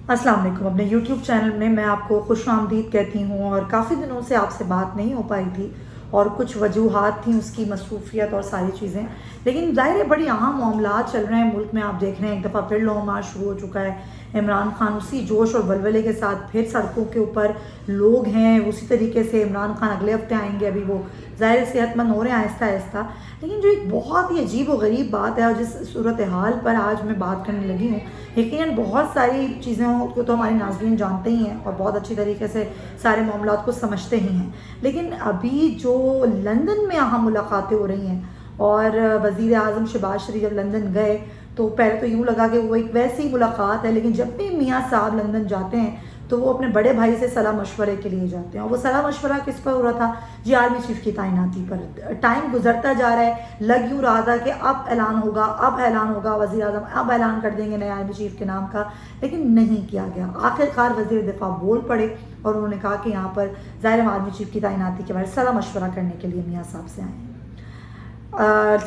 अस्सलाम वालेकुम। अपने यूट्यूब चैनल में मैं आपको खुश आमदीद कहती हूँ और काफ़ी दिनों से आपसे बात नहीं हो पाई थी और कुछ वजूहात थी उसकी, मसरूफियत और सारी चीज़ें। लेकिन ज़ाहिर है बड़ी अहम मामलात चल रहे हैं मुल्क में। आप देख रहे हैं एक दफ़ा फिर लॉन्ग मार्च शुरू हो चुका है। इमरान खान उसी जोश और वलवले के साथ फिर सड़कों के ऊपर लोग हैं। उसी तरीके से इमरान खान अगले हफ्ते आएंगे। अभी वो ज़ाहिर सेहतमंद हो रहे हैं आहिस्ता आहिस्ता। लेकिन जो एक बहुत ही अजीब व गरीब बात है और जिस सूरत हाल पर आज मैं बात करने लगी हूँ, यकीनन बहुत सारी चीज़ों को तो हमारे नाज़रीन जानते ही हैं और बहुत अच्छी तरीके से सारे मामलात को समझते ही हैं। लेकिन अभी जो लंदन में अहम मुलाकातें हो रही हैं और वज़ीर आज़म शहबाज शरीफ जब लंदन गए तो पहले तो यूँ लगा कि वो एक वैसी मुलाकात है, लेकिन जब भी मियाँ साहब लंदन जाते हैं तो वो अपने बड़े भाई से सलाह मशवरे के लिए जाते हैं। और वो सलाह मशवरा किस पर हो रहा था जी? आर्मी चीफ की तैनाती पर। टाइम गुजरता जा रहा है, लग यूँ रहा था कि अब ऐलान होगा, अब ऐलान होगा, वज़ीर आज़म अब ऐलान कर देंगे नए आर्मी चीफ के नाम का, लेकिन नहीं किया गया। आखिरकार वज़ीर दिफा बोल पड़े और उन्होंने कहा कि यहाँ पर ज़ाहिर हम आर्मी चीफ की तैनाती के बारे में सलाह मशवरा करने के लिए मियाँ साहब से आए हैं।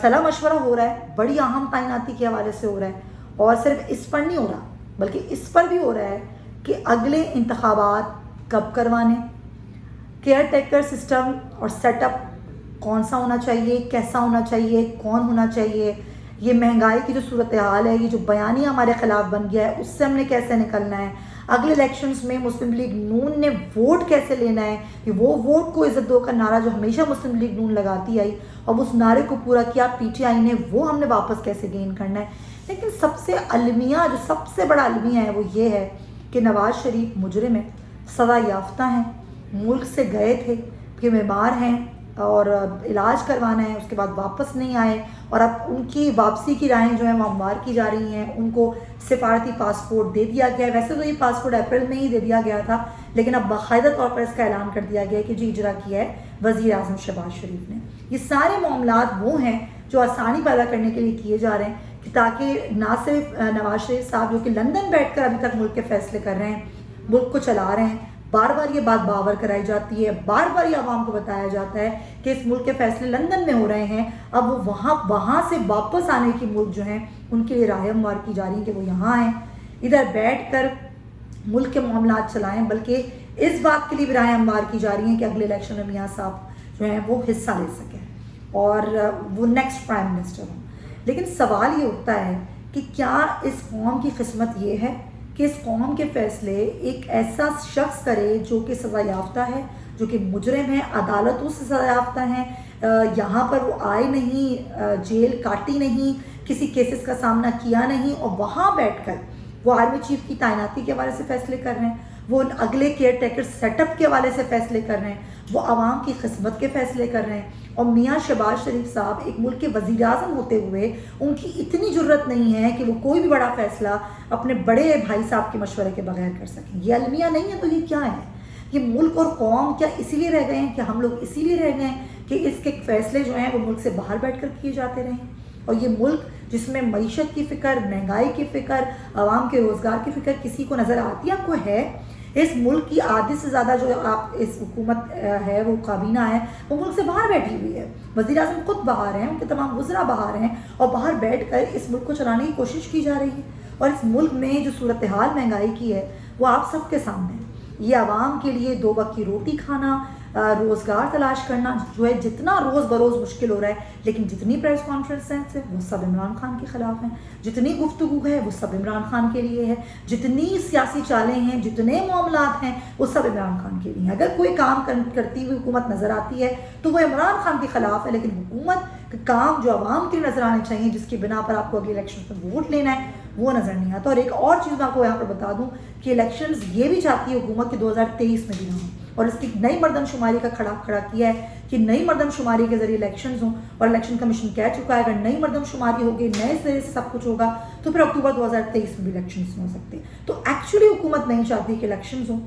सलाह मशवरा हो रहा है, बड़ी अहम तैनाती के हवाले से हो रहा है और सिर्फ इस पर नहीं हो रहा बल्कि इस पर भी हो रहा है कि अगले इंतखाबात कब करवाने, केयर टेकर सिस्टम और सेटअप कौन सा होना चाहिए, कैसा होना चाहिए, कौन होना चाहिए, ये महंगाई की जो सूरत हाल है, ये जो बयानिया हमारे ख़िलाफ़ बन गया है, उससे हमने कैसे निकलना है, अगले इलेक्शंस में मुस्लिम लीग नून ने वोट कैसे लेना है, कि वो वोट को इज़्ज़त दो का नारा जो हमेशा मुस्लिम लीग नून लगाती आई और उस नारे को पूरा किया पीटीआई ने, वो हमने वापस कैसे गेन करना है। लेकिन सबसे अलमिया, जो सबसे बड़ा अलमिया है वो ये है कि नवाज़ शरीफ मुजरिम है, सज़ा याफ्ता हैं, मुल्क से गए थे कि बीमार हैं और इलाज करवाना है, उसके बाद वापस नहीं आए और अब उनकी वापसी की राहें जो हैं वो हमवार की जा रही हैं। उनको सिफारती पासपोर्ट दे दिया गया है। वैसे तो ये पासपोर्ट अप्रैल में ही दे दिया गया था, लेकिन अब बाकायदा तौर पर इसका ऐलान कर दिया गया है कि जी इजरा किया है वज़ीर आज़म शहबाज शरीफ ने। ये सारे मामलात वो हैं जो आसानी पैदा करने के लिए किए जा रहे हैं कि ताकि ना सिर्फ नवाज शरीफ साहब जो कि लंदन बैठ कर अभी तक मुल्क के फैसले कर रहे हैं, मुल्क को चला रहे हैं, बार बार ये बात बावर कराई जाती है, बार बार ये आवाम को बताया जाता है कि इस मुल्क के फैसले लंदन में हो रहे हैं, अब वो वहाँ से वापस आने की मुल्क जो हैं उनके लिए राह हमवार की जा रही है कि वो यहाँ आएँ, इधर बैठ कर मुल्क के मामलात चलाएँ, बल्कि इस बात के लिए भी राह हमवार की जा रही है कि अगले इलेक्शन में मियाँ साहब जो हैं वो हिस्सा ले सकें और वो नेक्स्ट प्राइम मिनिस्टर हों। लेकिन सवाल ये उठता है कि क्या इस कौम की किस्मत ये है कि इस कौम के फैसले एक ऐसा शख्स करे जो कि सज़ा याफ्ता है, जो कि मुजरिम है, अदालतों से सज़ा याफ्ता है, यहाँ पर वो आए नहीं, जेल काटी नहीं, किसी केसेस का सामना किया नहीं और वहाँ बैठकर वो आर्मी चीफ की तैनाती के हवाले से फैसले कर रहे हैं, वो अगले केयर टेकर सेटअप के हवाले से फैसले कर रहे हैं, वो आवाम की किस्मत के फैसले कर रहे हैं। और मियाँ शहबाज शरीफ साहब एक मुल्क के वज़ीर आज़म होते हुए उनकी इतनी ज़रूरत नहीं है कि वो कोई भी बड़ा फ़ैसला अपने बड़े भाई साहब के मशवरे के बगैर कर सकें। ये अलमिया नहीं है तो ये क्या है? ये मुल्क और कौम क्या इसीलिए रह गए हैं कि हम लोग इसीलिए रह गए हैं कि इसके फ़ैसले जो हैं वो मुल्क से बाहर बैठ कर किए जाते रहें? और ये मुल्क जिसमें मईशत की फ़िक्र, महंगाई की फ़िक्र, आवाम के रोज़गार की फ़िक्र किसी को नज़र आती है? आपको है? इस मुल्क की आधे से ज़्यादा जो आप इस हुकूमत है, वो काबीना है, वो मुल्क से बाहर बैठी हुई है। वज़ीर आज़म खुद बाहर हैं, उनके तमाम वज़रा बाहर हैं और बाहर बैठ कर इस मुल्क को चलाने की कोशिश की जा रही है। और इस मुल्क में जो सूरत हाल महंगाई की है वो आप सबके सामने है। ये आवाम के लिए 2 वक्त की रोटी खाना, रोज़गार तलाश करना जो है जितना रोज़ बरोज़ मुश्किल हो रहा है, लेकिन जितनी प्रेस कॉन्फ्रेंस हैं वो सब इमरान खान के ख़िलाफ़ हैं, जितनी गुफ्तगू है वो सब इमरान खान के लिए है, जितनी सियासी चालें हैं, जितने मामलात हैं वो सब इमरान खान के लिए हैं। अगर कोई काम करती हुई हुकूमत नज़र आती है तो वो इमरान खान के ख़िलाफ़ है, लेकिन हुकूमत के काम जो आवाम के लिए नज़र आने चाहिए, जिसकी बिना पर आपको अगले इलेक्शन में वोट लेना है, वो नज़र नहीं आता। और एक और चीज़ मैं आपको यहाँ पर बता दूँ कि इलेक्शंस ये भी चाहती है हुकूमत कि 2023 में भी ना हो और इसकी नई मरदमशुमारी का खड़ा किया है कि नई मरदमशुमारी के ज़रिए इलेक्शंस हों और इलेक्शन कमीशन कह चुका है अगर नई मरदमशुमारी होगी, नए सिरे से सब कुछ होगा तो फिर अक्टूबर 2023 में भी इलेक्शंस हो सकते। तो एक्चुअली हुकूमत नहीं चाहती कि इलेक्शंस हों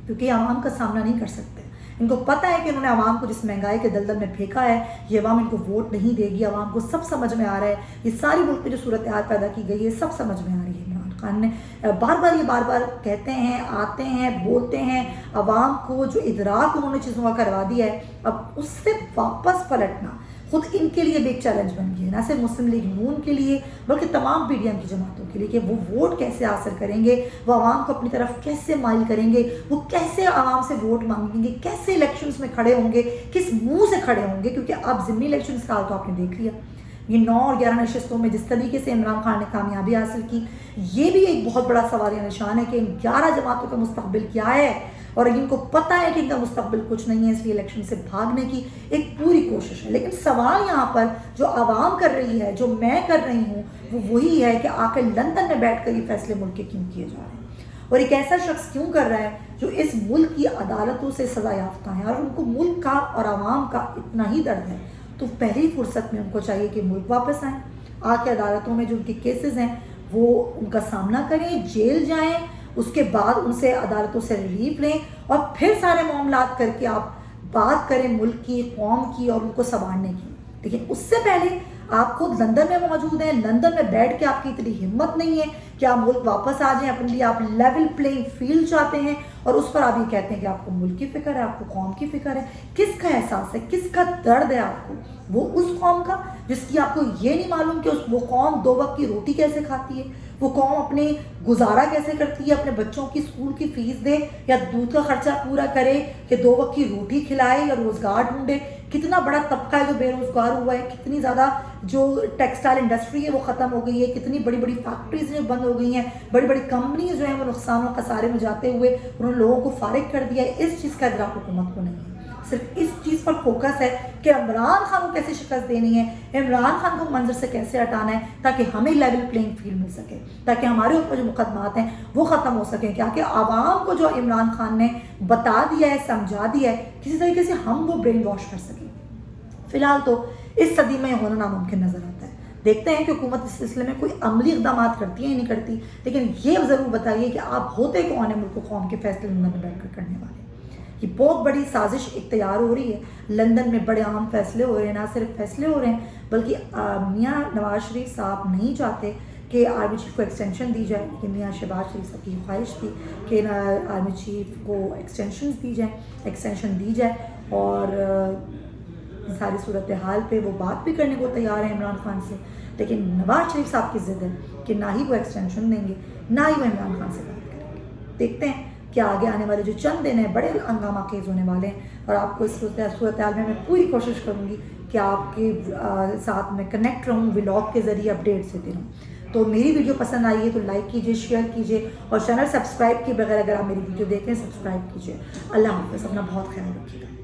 क्योंकि आवाम का सामना नहीं कर सकते। इनको पता है कि इन्होंने आवाम को जिस महंगाई के दलदल में फेंका है, ये आवाम इनको वोट नहीं देगी। आवाम को सब समझ में आ रहा है, ये सारी मुल्क में जो सूरत हाल पैदा की गई है सब समझ में आ रही है। इमरान खान ने बार बार कहते हैं, आते हैं, बोलते हैं, आवाम को जो इदराक उन्होंने चीज़ों का करवा दिया है, अब उससे वापस पलटना, خود ان کے لیے بھی ایک چیلنج بن گئی ہے، نہ صرف مسلم لیگ نون کے لیے بلکہ تمام پی ڈی ایم کی جماعتوں کے لیے، کہ وہ ووٹ کیسے حاصل کریں گے، وہ عوام کو اپنی طرف کیسے مائل کریں گے، وہ کیسے عوام سے ووٹ مانگیں گے، کیسے الیکشنز میں کھڑے ہوں گے، کس منہ سے کھڑے ہوں گے، کیونکہ اب ضمنی الیکشنز کا حال تو آپ نے دیکھ لیا، یہ 9 اور 11 نشستوں میں جس طریقے سے عمران خان نے کامیابی حاصل کی، یہ بھی ایک بہت بڑا سوالیہ نشان ہے کہ ان 11 جماعتوں کا مستقبل کیا ہے، اور ان کو پتہ ہے کہ ان کا مستقبل کچھ نہیں ہے، اس لیے الیکشن سے بھاگنے کی ایک پوری کوشش ہے۔ لیکن سوال یہاں پر جو عوام کر رہی ہے، جو میں کر رہی ہوں، وہ وہی ہے کہ آخر لندن میں بیٹھ کر یہ فیصلے ملک کے کیوں کیے جا رہے ہیں، اور ایک ایسا شخص کیوں کر رہا ہے جو اس ملک کی عدالتوں سے سزا یافتہ ہیں، اور ان کو ملک کا اور عوام کا اتنا ہی درد ہے، تو پہلی فرصت میں ان کو چاہیے کہ ملک واپس آئیں، آ کے عدالتوں میں جو ان کے کیسز ہیں وہ ان کا سامنا کریں، جیل جائیں، اس کے بعد ان سے عدالتوں سے ریلیف لیں، اور پھر سارے معاملات کر کے آپ بات کریں ملک کی، قوم کی، اور ان کو سنوارنے کی۔ لیکن اس سے پہلے آپ خود لندن میں موجود ہیں، لندن میں بیٹھ کے آپ کی اتنی ہمت نہیں ہے کہ آپ ملک واپس آ جائیں، اپنے لیے آپ لیول پلینگ فیلڈ چاہتے ہیں، اور اس پر آپ یہ کہتے ہیں کہ آپ کو ملک کی فکر ہے، آپ کو قوم کی فکر ہے۔ کس کا احساس ہے، کس کا درد ہے آپ کو؟ وہ اس قوم کا جس کی آپ کو یہ نہیں معلوم کہ وہ قوم 2 وقت کی روٹی کیسے کھاتی ہے، وہ قوم اپنے گزارا کیسے کرتی ہے، اپنے بچوں کی اسکول کی فیس دے یا دودھ کا خرچہ پورا کرے، کہ 2 وقت کی روٹی کھلائے یا روزگار ڈھونڈے۔ کتنا بڑا طبقہ ہے جو بے روزگار ہوا ہے، کتنی زیادہ جو ٹیکسٹائل انڈسٹری ہے وہ ختم ہو گئی ہے، کتنی بڑی بڑی فیکٹریز جو بند ہو گئی ہیں، بڑی بڑی کمپنیز جو ہیں وہ نقصان و خسارے میں جاتے ہوئے انہوں نے لوگوں کو فارغ کر دیا ہے۔ اس چیز کا ادراک حکومت کو نہیں ہے، صرف اس چیز پر فوکس ہے کہ عمران خان کو کیسے شکست دینی ہے، عمران خان کو منظر سے کیسے ہٹانا ہے، تاکہ ہمیں لیول پلینگ فیلڈ مل سکے، تاکہ ہمارے اوپر جو مقدمات ہیں وہ ختم ہو سکیں، کہ عوام کو جو عمران خان نے بتا دیا ہے، سمجھا دیا ہے، کسی طریقے سے ہم وہ برین واش کر سکیں۔ فی الحال تو اس صدی میں ہونا ناممکن نظر آتا ہے۔ دیکھتے ہیں کہ حکومت اس سلسلے میں کوئی عملی اقدامات کرتی ہے یا نہیں کرتی، لیکن یہ ضرور بتائیے کہ آپ ہوتے کون ہیں ملک و قوم کے فیصلے لندن میں بیٹھ کر کرنے والے۔ یہ بہت بڑی سازش ایک تیار ہو رہی ہے، لندن میں بڑے اہم فیصلے ہو رہے ہیں، نہ صرف فیصلے ہو رہے ہیں بلکہ میاں نواز شریف صاحب نہیں چاہتے کہ آرمی چیف کو ایکسٹینشن دی جائے، لیکن میاں شہباز شریف صاحب کی خواہش تھی کہ آرمی چیف کو ایکسٹینشن دی جائے، اور ساری صورتحال پہ وہ بات بھی کرنے کو تیار ہے عمران خان سے، لیکن نواز شریف صاحب کی ضد ہے کہ نہ ہی وہ ایکسٹینشن دیں گے، نہ ہی وہ عمران خان سے بات کریں گے۔ دیکھتے ہیں کہ آگے آنے والے جو چند دن ہیں بڑے ہنگامہ خیز ہونے والے ہیں، اور آپ کو اس صورتحال میں پوری کوشش کروں گی کہ آپ کے ساتھ میں کنیکٹ رہوں، ولاگ کے ذریعے اپڈیٹس دیتے رہوں۔ تو میری ویڈیو پسند آئی ہے تو لائک کیجیے، شیئر کیجیے، اور چینل سبسکرائب کیے بغیر اگر آپ میری ویڈیو دیکھیں سبسکرائب کیجیے۔ اللہ حافظ، اپنا بہت خیال رکھیے گا۔